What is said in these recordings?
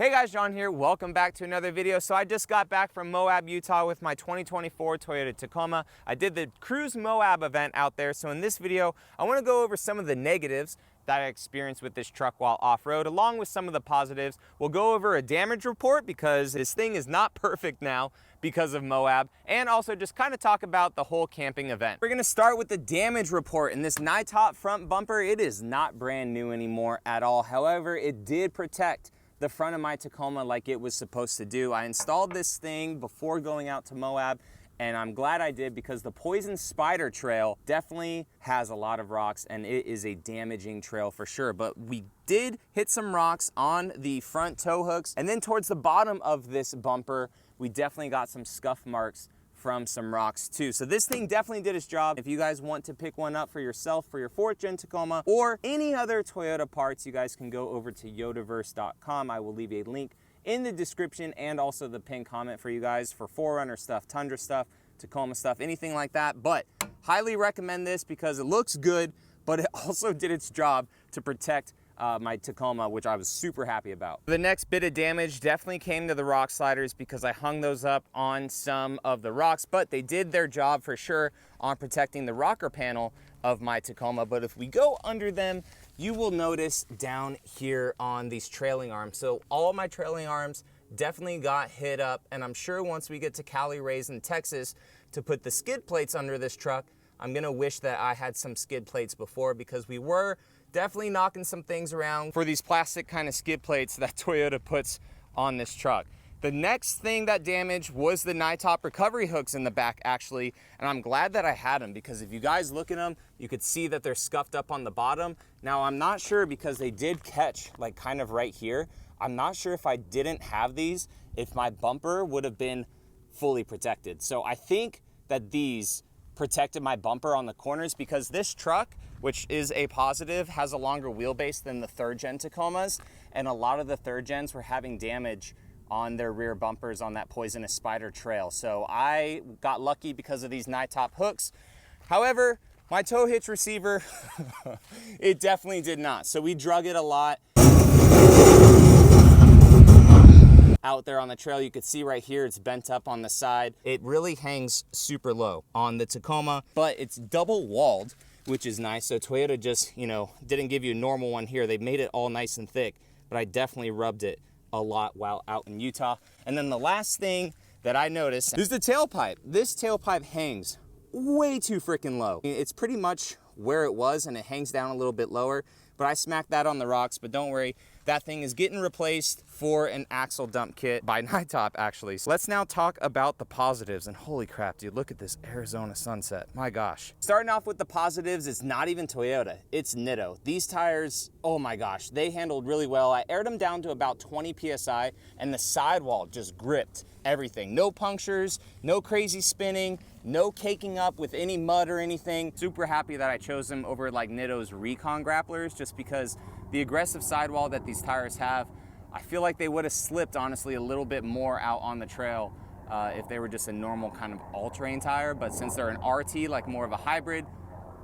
Hey guys, John here. Welcome back to another video. So I just got back from Moab, Utah with my 2024 Toyota Tacoma. I did the Cruise Moab event out there. So in this video, I want to go over some of the negatives that I experienced with this truck while off-road, along with some of the positives. We'll go over a damage report because this thing is not perfect now because of Moab, and also just kind of talk about the whole camping event. We're gonna start with the damage report. In this top front bumper, it is not brand new anymore at all. However, it did protect the front of my Tacoma like it was supposed to do. I installed this thing before going out to Moab, and I'm glad I did because the Poison Spider Trail definitely has a lot of rocks and it is a damaging trail for sure. But we did hit some rocks on the front tow hooks, and then towards the bottom of this bumper, we definitely got some scuff marks from some rocks too. So this thing definitely did its job. If you guys want to pick one up for yourself for your 4th gen Tacoma or any other Toyota parts, you guys can go over to yodaverse.com. I will leave a link in the description and also the pinned comment for you guys for 4Runner stuff, Tundra stuff, Tacoma stuff, anything like that. But highly recommend this because it looks good, but it also did its job to protect my Tacoma, which I was super happy about. The next bit of damage definitely came to the rock sliders because I hung those up on some of the rocks, but they did their job for sure on protecting the rocker panel of my Tacoma. But if we go under them, you will notice down here on these trailing arms. So all my trailing arms definitely got hit up, and I'm sure once we get to Cali Rays in Texas to put the skid plates under this truck, I'm gonna wish that I had some skid plates before because we were definitely knocking some things around for these plastic kind of skid plates that Toyota puts on this truck. The next thing that damaged was the top recovery hooks in the back actually, and I'm glad that I had them because if you guys look at them, you could see that they're scuffed up on the bottom. Now I'm not sure because they did catch like kind of right here. I'm not sure if I didn't have these, if my bumper would have been fully protected. So I think that these protected my bumper on the corners because this truck, which is a positive, has a longer wheelbase than the 3rd gen Tacomas, and a lot of the 3rd gens were having damage on their rear bumpers on that Poisonous Spider Trail. So I got lucky because of these top hooks. However, my tow hitch receiver, it definitely did not. So we drug it a lot out there on the trail. You could see right here, it's bent up on the side. It really hangs super low on the Tacoma, but it's double walled, which is nice. So Toyota just, didn't give you a normal one here. They made it all nice and thick, but I definitely rubbed it a lot while out in Utah. And then the last thing that I noticed is the tailpipe. This tailpipe hangs way too freaking low. It's pretty much where it was and it hangs down a little bit lower, but I smacked that on the rocks. But don't worry, that thing is getting replaced for an axle dump kit by Top actually. So let's now talk about the positives, and holy crap, dude, look at this Arizona sunset, my gosh. Starting off with the positives, it's not even Toyota, it's Nitto. These tires, oh my gosh, they handled really well. I aired them down to about 20 PSI and the sidewall just gripped everything. No punctures, no crazy spinning, no caking up with any mud or anything. Super happy that I chose them over like Nitto's Recon grapplers just because the aggressive sidewall that these tires have, I feel like they would have slipped honestly a little bit more out on the trail if they were just a normal kind of all-terrain tire, but since they're an RT, like more of a hybrid,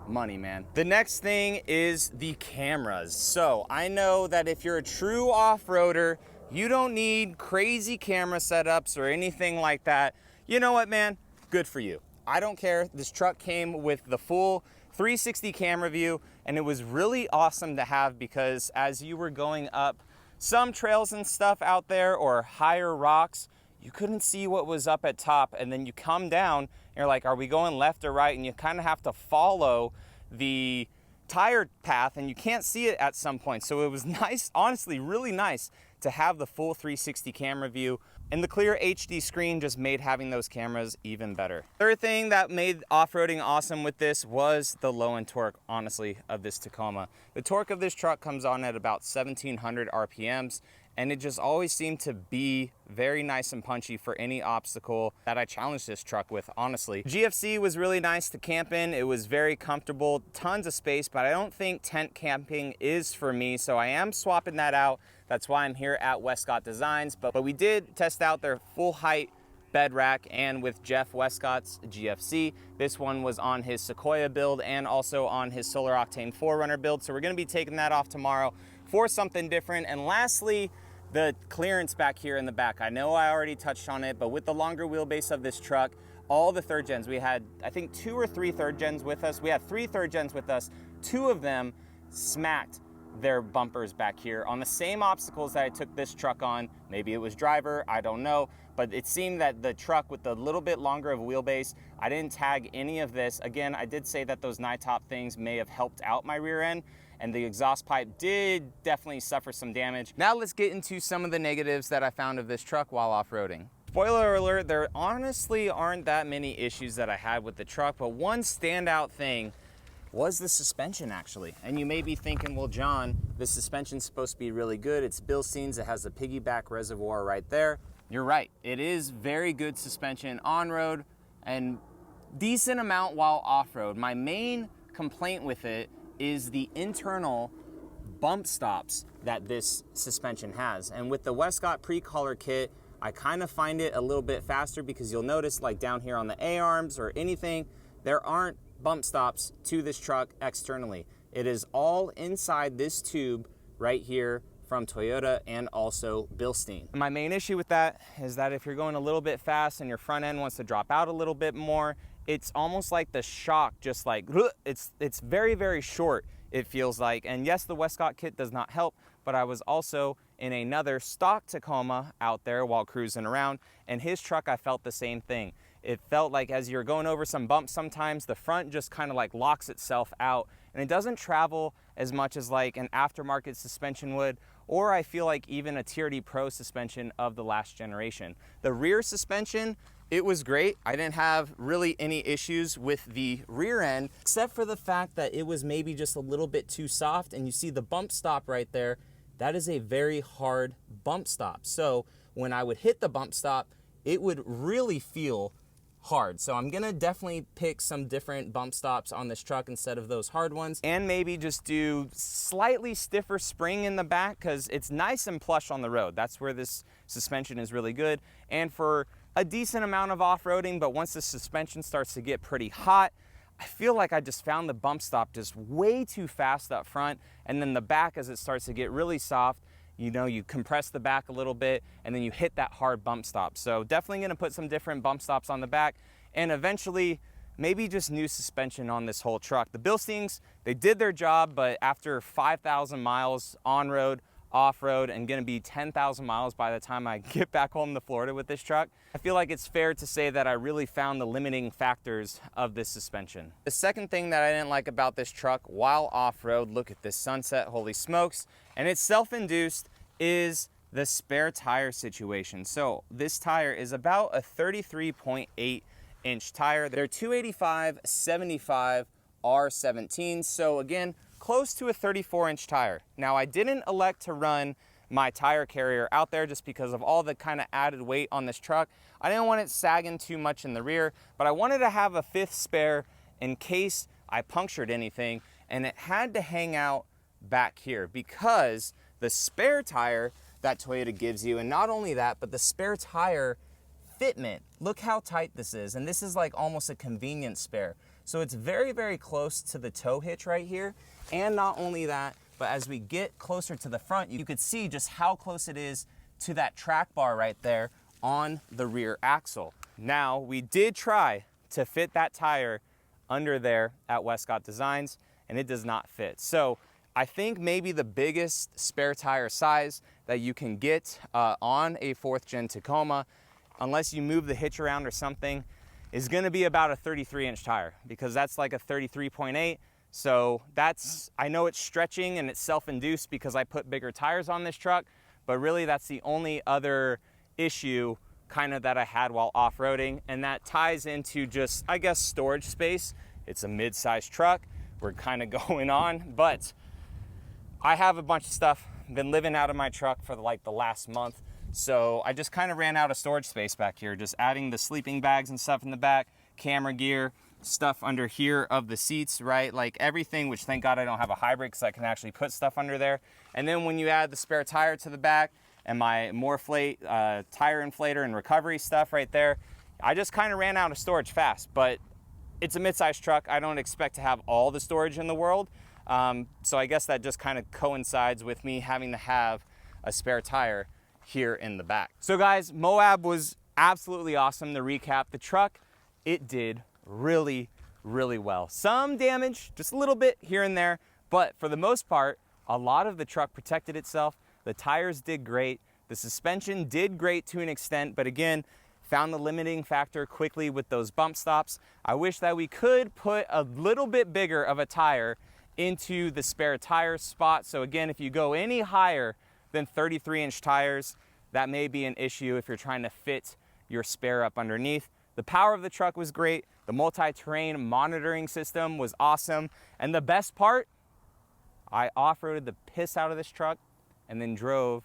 money, man. The next thing is the cameras. So I know that if you're a true off-roader, you don't need crazy camera setups or anything like that. You know what, man? Good for you. I don't care. This truck came with the full 360 camera view, and it was really awesome to have because as you were going up some trails and stuff out there or higher rocks, you couldn't see what was up at top, and then you come down and you're like, are we going left or right? And you kind of have to follow the tire path and you can't see it at some point. So it was nice, honestly, really nice to have the full 360 camera view, and the clear HD screen just made having those cameras even better. Third thing that made off-roading awesome with this was the low end torque, honestly, of this Tacoma. The torque of this truck comes on at about 1700 RPMs, and it just always seemed to be very nice and punchy for any obstacle that I challenged this truck with, honestly. GFC was really nice to camp in. It was very comfortable, tons of space, but I don't think tent camping is for me, so I am swapping that out. That's why I'm here at Westcott Designs, but we did test out their full height bed rack, and with Jeff Westcott's GFC, this one was on his Sequoia build and also on his Solar Octane 4Runner build, so we're gonna be taking that off tomorrow for something different. And lastly, The clearance back here in the back, I know I already touched on it, but with the longer wheelbase of this truck, all the third gens, we had, I think 2 or 3 third gens with us. We had 3 third gens with us. 2 of them smacked their bumpers back here on the same obstacles that I took this truck on. Maybe it was driver, I don't know, but it seemed that the truck with the little bit longer of a wheelbase, I didn't tag any of this. Again, I did say that those NiTop things may have helped out my rear end, and the exhaust pipe did definitely suffer some damage. Now let's get into some of the negatives that I found of this truck while off-roading. Spoiler alert, there honestly aren't that many issues that I had with the truck, but one standout thing was the suspension actually. And you may be thinking, well, John, the suspension's supposed to be really good. It's Bilstein's, it has a piggyback reservoir right there. You're right, it is very good suspension on-road and decent amount while off-road. My main complaint with it is the internal bump stops that this suspension has. And with the Westcott pre-color kit, I kind of find it a little bit faster because you'll notice like down here on the A-arms or anything, there aren't bump stops to this truck externally. It is all inside this tube right here from Toyota and also Bilstein. My main issue with that is that if you're going a little bit fast and your front end wants to drop out a little bit more, it's almost like the shock just like, it's very, very short, it feels like. And yes, the Westcott kit does not help, but I was also in another stock Tacoma out there while cruising around, and his truck, I felt the same thing. It felt like as you're going over some bumps sometimes, the front just kind of like locks itself out, and it doesn't travel as much as like an aftermarket suspension would, or I feel like even a TRD Pro suspension of the last generation. The rear suspension, it was great. I didn't have really any issues with the rear end, except for the fact that it was maybe just a little bit too soft, and you see the bump stop right there. That is a very hard bump stop. So when I would hit the bump stop, it would really feel hard. So I'm gonna definitely pick some different bump stops on this truck instead of those hard ones, and maybe just do slightly stiffer spring in the back because it's nice and plush on the road. That's where this suspension is really good, and for a decent amount of off-roading. But once the suspension starts to get pretty hot, I feel like I just found the bump stop just way too fast up front, and then the back, as it starts to get really soft, you know, you compress the back a little bit and then you hit that hard bump stop. So definitely gonna put some different bump stops on the back, and eventually maybe just new suspension on this whole truck. The Bilsteins, they did their job, but after 5,000 miles on road, off road, and gonna be 10,000 miles by the time I get back home to Florida with this truck, I feel like it's fair to say that I really found the limiting factors of this suspension. The second thing that I didn't like about this truck while off-road, look at this sunset, holy smokes, and it's self-induced, is the spare tire situation. So this tire is about a 33.8 inch tire. They're 285/75 R17, so again, close to a 34 inch tire. Now I didn't elect to run my tire carrier out there just because of all the kind of added weight on this truck. I didn't want it sagging too much in the rear, but I wanted to have a 5th spare in case I punctured anything, and it had to hang out back here because the spare tire that Toyota gives you, and not only that, but the spare tire fitment, look how tight this is, and this is like almost a convenience spare. So it's very, very close to the tow hitch right here. And not only that, but as we get closer to the front, you could see just how close it is to that track bar right there on the rear axle. Now, we did try to fit that tire under there at Westcott Designs, and it does not fit. So I think maybe the biggest spare tire size that you can get on a 4th gen Tacoma, unless you move the hitch around or something, is gonna be about a 33 inch tire, because that's like a 33.8. So that's, I know it's stretching and it's self-induced because I put bigger tires on this truck, but really that's the only other issue kind of that I had while off-roading, and that ties into just, I guess, storage space. It's a mid-sized truck, we're kind of going on, but I have a bunch of stuff, been living out of my truck for like the last month, so I just kind of ran out of storage space back here, just adding the sleeping bags and stuff in the back, camera gear, stuff under here of the seats, right? Like everything, which thank God I don't have a hybrid because I can actually put stuff under there. And then when you add the spare tire to the back and my Moreflate tire inflator and recovery stuff right there, I just kind of ran out of storage fast. But it's a mid-sized truck. I don't expect to have all the storage in the world. So I guess that just kind of coincides with me having to have a spare tire here in the back. So guys, Moab was absolutely awesome. To recap, the truck, it did really well. Some damage, just a little bit here and there, but for the most part, a lot of the truck protected itself. The tires did great. The suspension did great to an extent, but again, found the limiting factor quickly with those bump stops. I wish that we could put a little bit bigger of a tire into the spare tire spot. So again, if you go any higher than 33-inch tires, that may be an issue if you're trying to fit your spare up underneath. The power of the truck was great. The multi-terrain monitoring system was awesome. And the best part, I off-roaded the piss out of this truck and then drove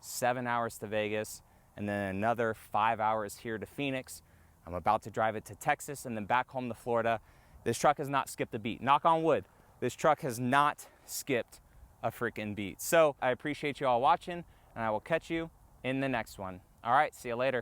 7 hours to Vegas and then another 5 hours here to Phoenix. I'm about to drive it to Texas and then back home to Florida. This truck has not skipped a beat. Knock on wood, this truck has not skipped a freaking beat. So I appreciate you all watching, and I will catch you in the next one. All right, see you later.